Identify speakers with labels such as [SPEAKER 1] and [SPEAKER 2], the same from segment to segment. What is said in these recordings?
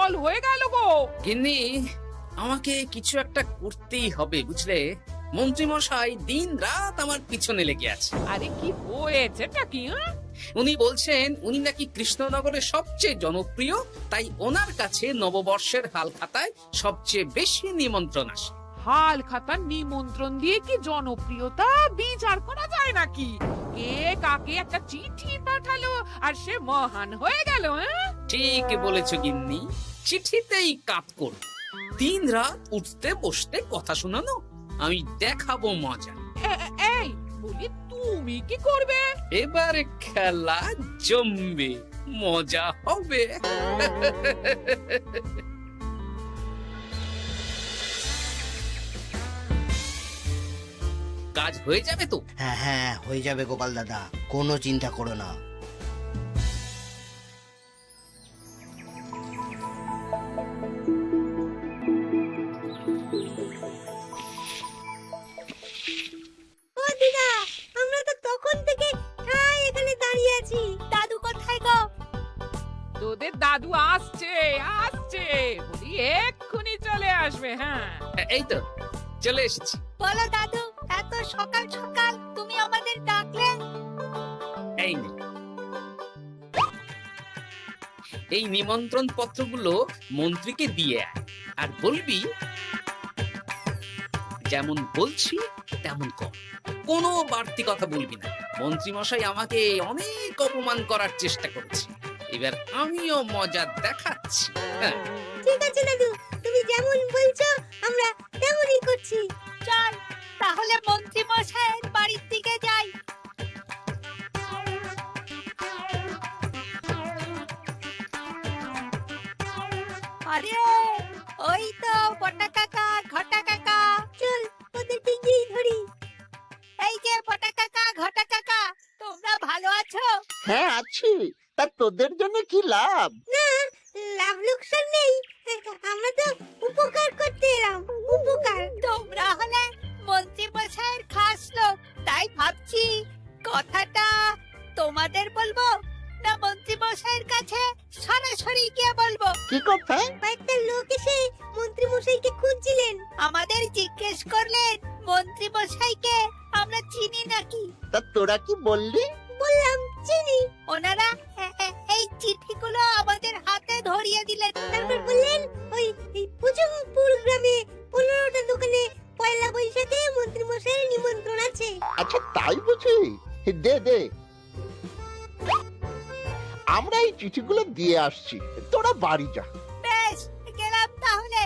[SPEAKER 1] জল হয়ে গেল গো।
[SPEAKER 2] গিন্নি, আমাকে কিছু একটা করতেই হবে বুঝলে। মন্ত্রী মশাই দিন রাত আমার পিছনে লেগে আছে।
[SPEAKER 1] আরে কি হয়েছেটা কি?
[SPEAKER 2] উনি বলছেন উনি নাকি কৃষ্ণনগরের সবচেয়ে জনপ্রিয়, তাই ওনার কাছে নববর্ষের হাল খাতায় সবচেয়ে বেশি নিমন্ত্রণ আসে।
[SPEAKER 1] হাল খাতার নিমন্ত্রণ দিয়ে কি জনপ্রিয়তা বিচার করা যায় নাকি? কে কাকে একটা চিঠি পাঠালো আর সে মহান হয়ে গেল?
[SPEAKER 2] ঠিক বলেছ গিন্নি, চিঠিতেই কাপ করো। দিন রাত উঠতে বসতে কথা শোনানো, আমি দেখাবো মজা।
[SPEAKER 1] এই বলি, তুমি কি করবে?
[SPEAKER 2] এবার খেলা জমবে, মজা হবে। কাজ হয়ে যাবে তো?
[SPEAKER 3] হ্যাঁ হ্যাঁ, হয়ে যাবে গোপাল দাদা, কোনো চিন্তা করো না।
[SPEAKER 4] ও দিদা, আমরা তো তখন থেকে এখানে দাঁড়িয়ে আছি। দাদু কোথায় গো?
[SPEAKER 1] তোদের দাদু আসছে আসছে, বলি এক্ষুনি চলে আসবে। হ্যাঁ,
[SPEAKER 2] এই তো চলে এসেছি।
[SPEAKER 4] বলো দাদু, এত সকাল সকাল তুমি আমাদের ডাকলে?
[SPEAKER 2] এই নে, এই নিমন্ত্রণ পত্রগুলো মন্ত্রীকে দিয়ে আয়, আর বলবি যেমন বলছি তেমন কর, কোনো বাড়তি কথা বলবি না। মন্ত্রী মশাই আমাকে অনেক অপমান করার চেষ্টা করেছে, এবার আমিও মজা দেখাচ্ছি। হ্যাঁ,
[SPEAKER 4] ঠিক আছে দাদু, তুমি যেমন বলছো আমরা তেমনই করছি। চল তাহলে মন্ত্রী মশাইয়ের বাড়ির দিকে যাই। আরে ওই তো বটা কাকা, ঘটা কাকা, চল ওদেরকে গিয়ে ধরি। এই যে বটা কাকা, ঘটা কাকা, তোমরা ভালো আছো?
[SPEAKER 5] হ্যাঁ আছি। তা তোদের জন্য কি লাভ?
[SPEAKER 4] না, লাভ লোকসান নেই, আমরা তো উপকার করতে এলাম। উপকার? তোমরা হলে মন্ত্রী মশাইয়ের খাস লোক, তাই ভাবছি কথাটা তোমাদের বলবো না মন্ত্রী মশাইয়ের কাছে সরাসরি গিয়ে বলবো।
[SPEAKER 5] কি কথা?
[SPEAKER 4] কয়েকটা লোক এসে মন্ত্রী মশাইকে খুঁজছিলেন, আমাদের জিজ্ঞেস করলেন মন্ত্রী মশাইকে আমরা চিনি নাকি।
[SPEAKER 5] তা তোরা কি বললি?
[SPEAKER 4] বললাম চিনি। ওনারা এই চিঠিগুলো আমাদের হাতে ধরিয়ে দিলেন, তারপর বললেন ওই পুজংপুর গ্রামে 15টা দোকানে পয়লা বৈশাখে মন্ত্রী মশাইয়ের নিমন্ত্রণ আছে।
[SPEAKER 5] আচ্ছা তাই বুঝি? দে দে, আমরা এই চিঠিগুলো দিয়ে আসছি, তোরা বাড়ি যা।
[SPEAKER 4] বেশ, গেলাম তাহলে।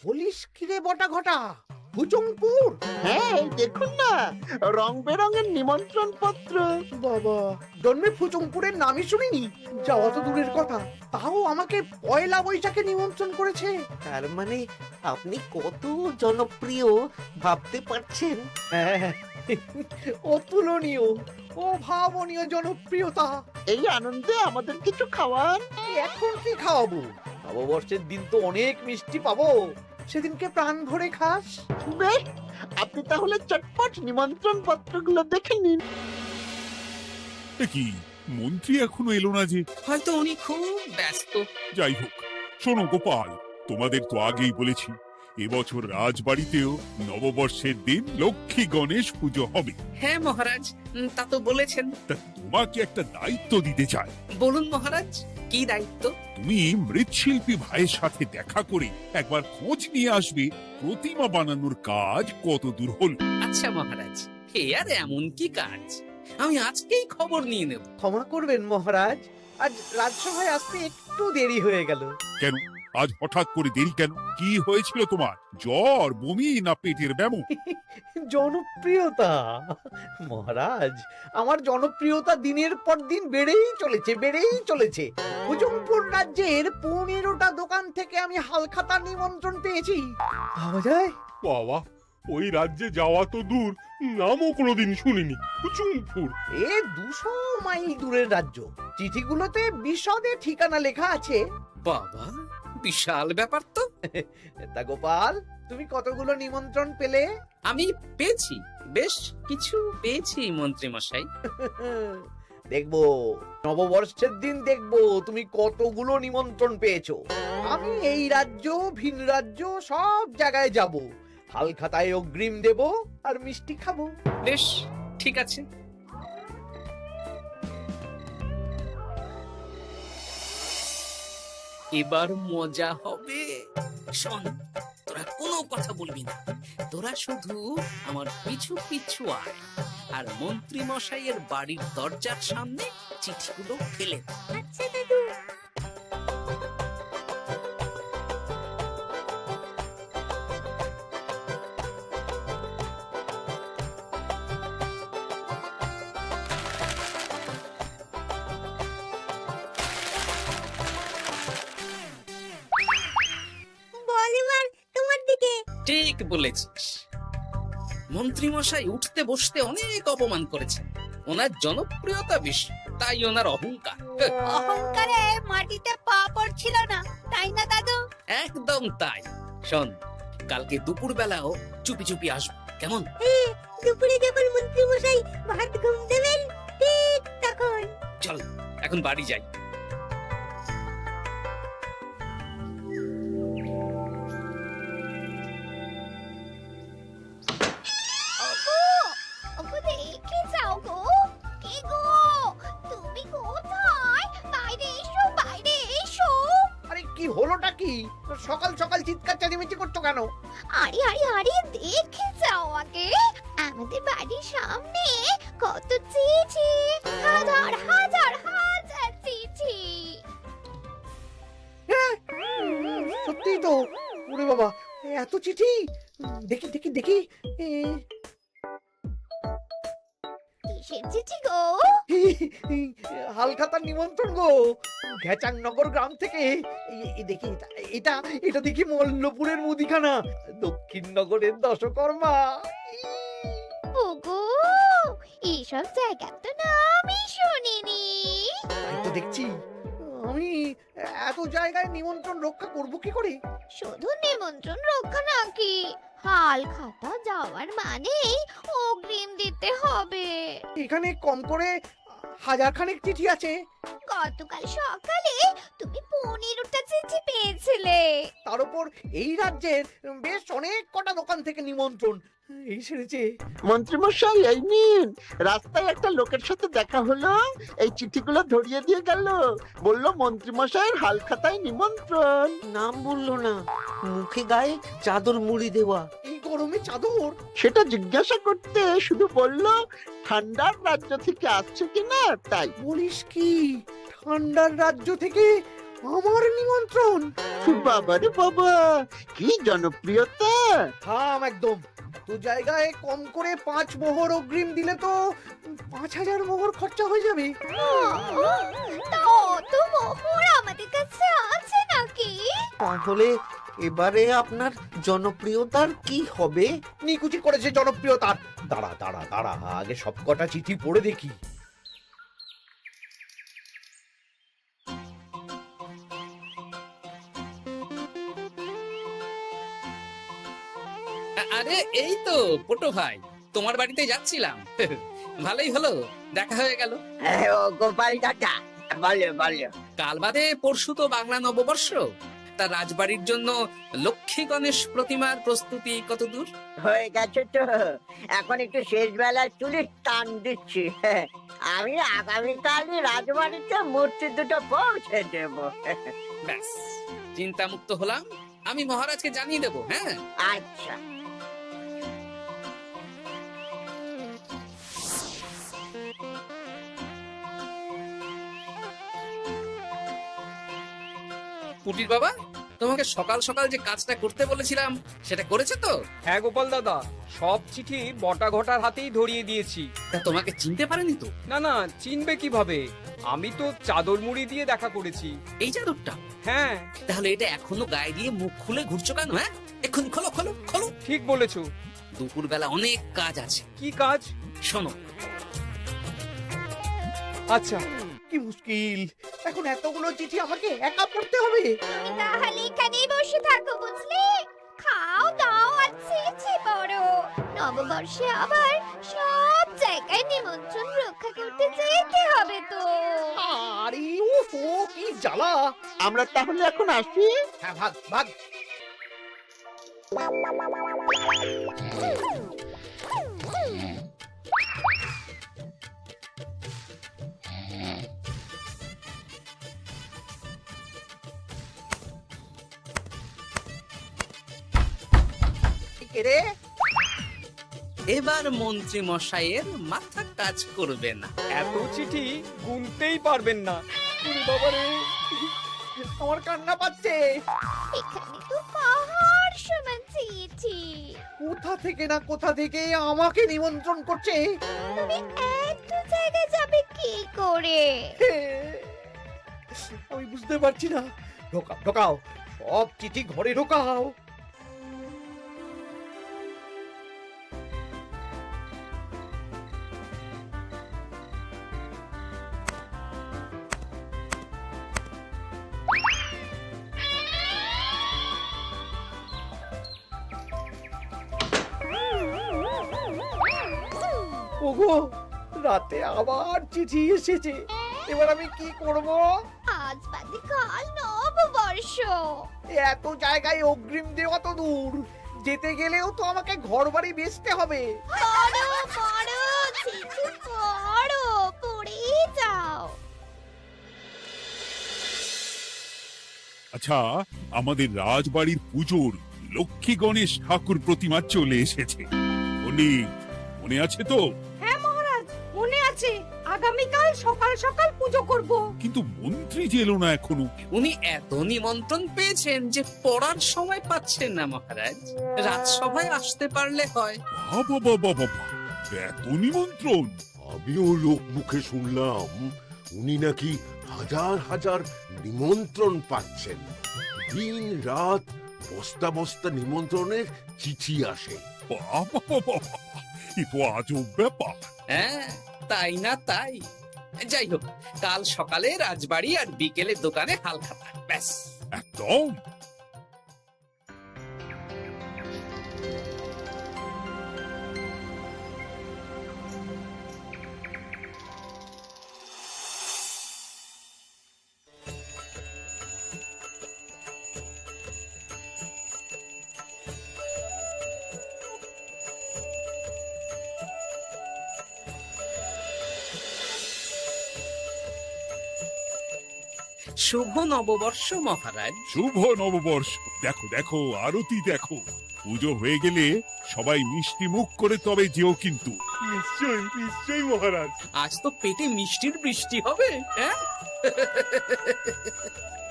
[SPEAKER 6] বলিস কিরে বটা ঘটা, ভুজংপুর?
[SPEAKER 5] হ্যাঁ এই দেখুন না, রং বেরঙের নিমন্ত্রণ পত্র।
[SPEAKER 6] বাবা, জন্মে ভুজংপুরের নামই শুনিনি, যাওয়া তো দূরের কথা, তাও আমাকে পয়লা বৈশাখে নিমন্ত্রণ করেছে।
[SPEAKER 7] তার মানে আপনি কত জনপ্রিয় ভাবতে পারছেন?
[SPEAKER 6] হ্যাঁ, অতুলনীয়, অভাবনীয় জনপ্রিয়তা।
[SPEAKER 5] এই আনন্দে আমাদের কিছু খাওয়ান।
[SPEAKER 6] এখন কি খাওয়াবো? নববর্ষের দিন তো অনেক মিষ্টি পাবো, সেদিনকে প্রাণ ভরে খাস।
[SPEAKER 5] বেশ, আপনি তাহলে চটপট নিমন্ত্রণ পত্রগুলো দেখে নিন।
[SPEAKER 8] কি মন্ত্রী এখনো এলো না যে?
[SPEAKER 2] হয়তো উনি খুব ব্যস্ত।
[SPEAKER 8] যাই হোক, শোনো গোপাল, তোমাদের তো আগেই বলেছি এবছর রাজবাড়িতেও নববর্ষের দিন লক্ষ্মী গণেশ পুজো হবে।
[SPEAKER 2] হ্যাঁ মহারাজ, তা তো বলেছেন।
[SPEAKER 8] তা তোমাকে একটা দায়িত্ব দিতে চাই।
[SPEAKER 2] বলুন মহারাজ, কি দায়িত্ব?
[SPEAKER 8] তুমি মৃৎশিল্পী ভাইয়ের সাথে দেখা করে একবার খোঁজ নিয়ে আসবে প্রতিমা বানানোর কাজ কত দূর হল।
[SPEAKER 2] আচ্ছা মহারাজ, হে আর এমন কি কাজ, আমি আজকেই খবর নিয়ে নেব।
[SPEAKER 6] ক্ষমা করবেন মহারাজ, আজ রাজসভায় আসতে একটু দেরি হয়ে গেল।
[SPEAKER 8] কেন আজ হঠাৎ করে দেরি কেন? কি হয়েছিল তোমার? জ্বর, বমি না পেটের ব্যামো?
[SPEAKER 6] জনপ্রিয়তা মহারাজ, আমার জনপ্রিয়তা দিনের পর দিন বেড়েই চলেছে। ভুজংপুর রাজ্যের 15টা দোকান থেকে আমি হালখাতা নিমন্ত্রণ পেয়েছি, ভাবা যায়?
[SPEAKER 9] বাবা, ওই রাজ্যে যাওয়া তো দূর, নামও কোনোদিন শুনিনি। কুচুমপুর?
[SPEAKER 6] এ 200 মাইল দূরের রাজ্য, চিঠিগুলোতে বিশদে ঠিকানা লেখা আছে।
[SPEAKER 2] বাবা, বিশাল ব্যাপার তো।
[SPEAKER 6] তা গোপাল, তুমি কতগুলো নিমন্ত্রণ পেলে?
[SPEAKER 2] আমি পেয়েছি, বেশ কিছু পেয়েছি মন্ত্রী মশাই।
[SPEAKER 6] দেখবো নববর্ষের দিন দেখবো তুমি কতগুলো নিমন্ত্রণ পেয়েছো। আমি এই রাজ্য ভিন রাজ্য সব জায়গায় যাব, হালখাতায় অগ্রিম দেব আর মিষ্টি খাবো।
[SPEAKER 2] বেশ, ঠিক আছে। এবার মজা হবে। শোন, তোরা কোনো কথা বলবি না, তোরা শুধু আমার পিছু পিছু আয় আর মন্ত্রী মশাইয়ের বাড়ির দরজার সামনে চিঠিগুলো ফেলে দে।
[SPEAKER 4] আচ্ছা দাদু। বল এবার তোমার দিকে।
[SPEAKER 2] ঠিক বলেছিস। মন্ত্রী মশাই উঠতে বসতে অনেক অপমান করেছেন, ওনার জনপ্রিয়তা বেশি, তাই ওনার অহংকার।
[SPEAKER 4] অহংকারে মাটিতে পা পড়ছিল না, তাই না দাদু?
[SPEAKER 2] একদম তাই। শোন, কালকে দুপুর বেলাও চুপি চুপি আসবো, কেমন?
[SPEAKER 4] দুপুরে যখন মন্ত্রী মশাই ভাত ঘুম দেবেন ঠিক তখন।
[SPEAKER 2] চল এখন বাড়ি যাই।
[SPEAKER 4] দেখে যাও গো। কে গো? তুমি কোথায়? বাইরে এসো, বাইরে এসো।
[SPEAKER 6] আরে কি হলোটা কি? সকাল সকাল চিৎকার চেঁচামেচি করছো কেন?
[SPEAKER 4] আরে আরে আরে দেখে যাও আগে। আমাদের বাড়ির সামনে কত চিঠি, হাজার হাজার হাজার চিঠি।
[SPEAKER 6] সত্যি তো, ওরে বাবা, এত চিঠি! দেখি দেখি দেখি।
[SPEAKER 4] কিসের চিঠি গো?
[SPEAKER 6] হালখাতার নিমন্ত্রণ গো, ঘেচাংনগর গ্রাম থেকে। দেখি এটা এটা দেখি মল্লপুরের মুদিখানা, দক্ষিণনগরের দশকর্মা।
[SPEAKER 4] ওগো, এইসব জায়গা তো নামই শুনিনি।
[SPEAKER 6] তাই তো দেখছি। আমি এত জায়গায় নিমন্ত্রণ রক্ষা করব কি করে?
[SPEAKER 4] শুধু নিমন্ত্রণ রক্ষা নাকি, হালখাতা যাওয়ার মানেই অগ্রিম দিতে হবে।
[SPEAKER 6] এখানে কম করে 1000 খানেক চিঠি আছে।
[SPEAKER 4] গতকাল সকালে তুমি 15টা চিঠি পেয়েছিলে।
[SPEAKER 6] তার উপর এই রাজ্যের বেশ অনেক কটা দোকান থেকে নিমন্ত্রণ এই সেরেছে।
[SPEAKER 5] মন্ত্রীমশাই এই নিন, রাস্তায় একটা লোকের সাথে দেখা হলো, এই চিঠিগুলো ধরিয়ে দিয়ে গেল, বললো মন্ত্রীমশাইয়ের হালখাতায় নিমন্ত্রণ।
[SPEAKER 7] নাম বললো না, মুখে গায়ে চাদর মুড়ি দেওয়া।
[SPEAKER 6] এই গরমে চাদর?
[SPEAKER 5] সেটা জিজ্ঞাসা করতে শুধু বললো ঠান্ডার রাজ্য থেকে আসছে কিনা তাই।
[SPEAKER 6] বলিস কি, ঠান্ডার রাজ্য থেকে আমার নিমন্ত্রণ?
[SPEAKER 5] বাবারে বাবা, কি জনপ্রিয়তা!
[SPEAKER 6] থাম একদম। তো জায়গায় কম করে 5 মোহর অগ্রিম দিলে তো 5000 মোহর খরচা হয়ে যাবে।
[SPEAKER 4] তা অত মোহর আমাদের কাছে আছে নাকি?
[SPEAKER 7] তাহলে এবারে আপনার জনপ্রিয়তার কি হবে?
[SPEAKER 6] নিকুচি করেছে জনপ্রিয়তার। দাঁড়া দাঁড়া দাঁড়া, আগে সবকটা চিঠি পড়ে দেখি।
[SPEAKER 2] আরে এই তো পটো ভাই, তোমার বাড়িতে যাচ্ছিলাম। ভালোই হলো, দেখা হয়ে গেল।
[SPEAKER 3] গোপাল দাদা, বলো বলো।
[SPEAKER 2] কাল বাদে পরশু তো বাংলা নববর্ষ, তা রাজবাড়ির জন্য লক্ষ্মী গণেশ প্রতিমার প্রস্তুতি কতদূর?
[SPEAKER 3] হয়ে গেছে তো, এখন একটু শেষ বেলার চুলি টান দিচ্ছি। আমি আগামীকালই রাজবাড়িতে মূর্তি দুটো পৌঁছে দেব।
[SPEAKER 2] ব্যাস, চিন্তা মুক্ত হলাম। আমি মহারাজকে জানিয়ে দেবো। হ্যাঁ
[SPEAKER 3] আচ্ছা।
[SPEAKER 2] পুটির বাবা, তোমাকে সকাল সকাল যে কাজটা করতে বলেছিলাম সেটা করেছো তো?
[SPEAKER 10] হ্যাঁ গোপাল দাদা, সব চিঠি বটা ঘটার হাতেই ধরিয়ে দিয়েছি।
[SPEAKER 2] তা তোমাকে চিনতে পারেনি তো?
[SPEAKER 10] না না, চিনবে কিভাবে? আমি তো চাদর মুড়ি দিয়ে দেখা করেছি।
[SPEAKER 2] এই চাদরটা?
[SPEAKER 10] হ্যাঁ।
[SPEAKER 2] তাহলে এটা এখনো গায়ে দিয়ে মুখ খুলে ঘুরছো কেন? হ্যাঁ, এক্ষুনি খোলো খোলো খোলো।
[SPEAKER 10] ঠিক বলেছো।
[SPEAKER 2] দুপুর বেলা অনেক কাজ আছে।
[SPEAKER 10] কি কাজ?
[SPEAKER 2] শোনো।
[SPEAKER 10] আচ্ছা।
[SPEAKER 6] কি মুশকিল, এখন এতগুলো চিঠি আমাকে একা পড়তে হবে।
[SPEAKER 4] তুমি তাহলে এখানেই বসে থাকো, বুঝলে? খাও দাও আর চিঠি পড়ো। নববর্ষে আবার সব জায়গায় নিমন্ত্রণ রক্ষা করতে যেতে হবে তো।
[SPEAKER 6] আরে ও কি জ্বালা।
[SPEAKER 5] আমরা তাহলে এখন আসি।
[SPEAKER 6] হ্যাঁ, ভাগ ভাগ। কে রে?
[SPEAKER 2] এবার মন্ত্রী মশাইয়ের মাথা কাজ করবে না।
[SPEAKER 10] এত চিঠি গুনতেই পারবেন না।
[SPEAKER 6] ওরে বাবারে, আমার কান্না পাচ্ছে।
[SPEAKER 4] এখানে তো পাহাড় সমান চিঠি।
[SPEAKER 6] কোথা থেকে না কোথা থেকে আমাকে নিমন্ত্রণ করছে।
[SPEAKER 4] তুমি এত জায়গায় যাবে কি করে?
[SPEAKER 6] আমি বুঝতে পারছি না। ঢোকাও ঢোকাও, সব চিঠি ঘরে ঢোকাও। ওগো, রাতে আবার চিঠি এসেছে। এবার আমি কি করব?
[SPEAKER 4] আজ বাদে কাল নববর্ষ।
[SPEAKER 6] এত জায়গায় অগ্রিম দেওয়া তো দূর, যেতে গেলেও তো আমাকে ঘর বাড়ি বেচতে হবে।
[SPEAKER 4] পড়ো পড়ো চিঠি পড়ো, পড়ে যাও।
[SPEAKER 8] আচ্ছা, আমাদের রাজবাড়ির পুজোর লক্ষ্মী গণেশ ঠাকুর প্রতিমা চলে এসেছে। মনে আছে তো?
[SPEAKER 4] হ্যাঁ মহারাজ, মনে আছে। আগামীকাল সকাল সকাল পুজো করব।
[SPEAKER 8] কিন্তু মন্ত্রী যে এলো না এখনো।
[SPEAKER 2] উনি এত নিমন্ত্রণ পেয়েছেন যে পড়ার সময় পাচ্ছেন না মহারাজ। রাজসভায় আসতে পারলে হয়।
[SPEAKER 8] বাবা বাবা বাবা, এত নিমন্ত্রণ!
[SPEAKER 11] আমিও লোক মুখে শুনলাম উনি নাকি হাজার হাজার নিমন্ত্রণ পাচ্ছেন। দিন রাত বস্তা বস্তা নিমন্ত্রণের চিঠি আসে।
[SPEAKER 8] বাবা বাবা, এ তো আজব ব্যাপার।
[SPEAKER 2] হ্যাঁ, তাই না তাই। যাই হোক, কাল সকালে রাজবাড়ি আর বিকেলে দোকানে হালখাতা, ব্যাস।
[SPEAKER 8] একদম।
[SPEAKER 2] শুভ নববর্ষ মহারাজ।
[SPEAKER 8] শুভ নববর্ষ। দেখো দেখো, আরতি দেখো। পুজো হয়ে গেলে সবাই মিষ্টি মুখ করে তবে যেও কিন্তু।
[SPEAKER 9] নিশ্চয়ই নিশ্চয়ই মহারাজ।
[SPEAKER 2] আজ তো পেটে মিষ্টির বৃষ্টি হবে। হ্যাঁ,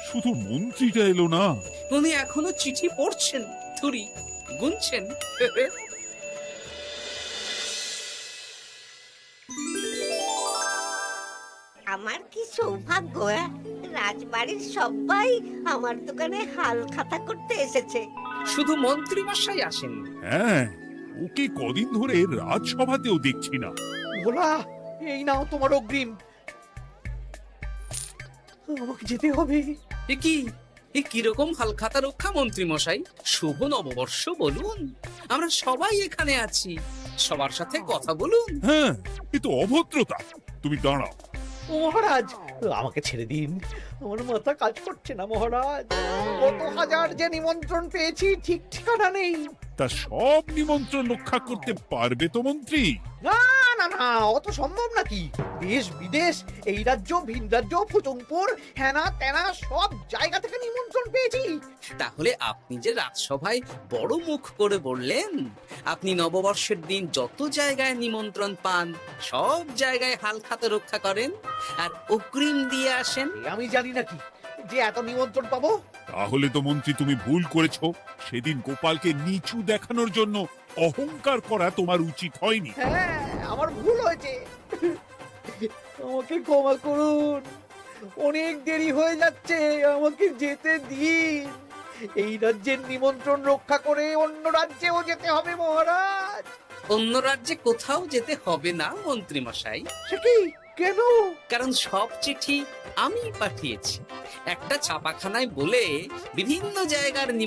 [SPEAKER 8] শুধু মন্ত্রীটা এলো না।
[SPEAKER 2] উনি এখনো চিঠি পড়ছেন, থুরি গুনছেন।
[SPEAKER 3] আমার কি সৌভাগ্য! রাজবাড়ির সবাই আমার দোকানে হাল খাতা করতে এসেছে।
[SPEAKER 2] শুধু মন্ত্রী মশাই আসেন।
[SPEAKER 8] হ্যাঁ, ওকে কদিন ধরে রাজসভাতেও দেখছি না।
[SPEAKER 6] ভোলা, এই নাও তোমার অগ্রিম। আমাকে যেতে হবে।
[SPEAKER 2] এ কিরকম হালখাতা রক্ষা মন্ত্রী মশাই? শুভ নববর্ষ বলুন, আমরা সবাই এখানে আছি। সবার সাথে কথা বলুন।
[SPEAKER 8] হ্যাঁ, এ তো অভদ্রতা। তুমি দাঁড়াও।
[SPEAKER 6] ও মহারাজ, আমাকে ছেড়ে দিন। আমার মাথা কাজ করছে না মহারাজ। কত হাজার যে নিমন্ত্রণ পেয়েছি, ঠিক ঠিকানা নেই।
[SPEAKER 8] তা সব নিমন্ত্রণ রক্ষা করতে পারবে তো মন্ত্রী?
[SPEAKER 6] না না না, অত সম্ভব নাকি? দেশ বিদেশ, এই রাজ্য ভিন রাজ্য, ফুটুংপুর, হেনা তেনা সব জায়গা থেকে নিমন্ত্রণ পেয়েছি।
[SPEAKER 2] তাহলে আপনি যে রাজসভায় বড় মুখ করে বললেন আপনি নববর্ষের দিন যত জায়গায় নিমন্ত্রণ পান সব জায়গায় হালখাতা রক্ষা করেন আর অগ্রিম দিয়ে আসেন।
[SPEAKER 6] আমি জানি নাকি যে এত নিমন্ত্রণ পাবো?
[SPEAKER 8] তাহলে তো মন্ত্রী তুমি ভুল করেছো। সেদিন গোপালকে নিচু দেখানোর জন্য অহংকার করা তোমার উচিত হয়নি।
[SPEAKER 6] হ্যাঁ, আমার ভুল হয়েছে। আমাকে ক্ষমা করুন। অনেক দেরি হয়ে যাচ্ছে, আমাকে যেতে দিন। এই রাজ্যের নিমন্ত্রণ রক্ষা করে অন্য রাজ্যেও যেতে হবে মহারাজ।
[SPEAKER 2] অন্য রাজ্যে কোথাও যেতে হবে না মন্ত্রী মশাই।
[SPEAKER 6] সে কি? কেন?
[SPEAKER 2] কারণ সব চিঠি আমি পাঠিয়েছি। একটা ছাপাখানায় বলে বিভিন্ন জায়গার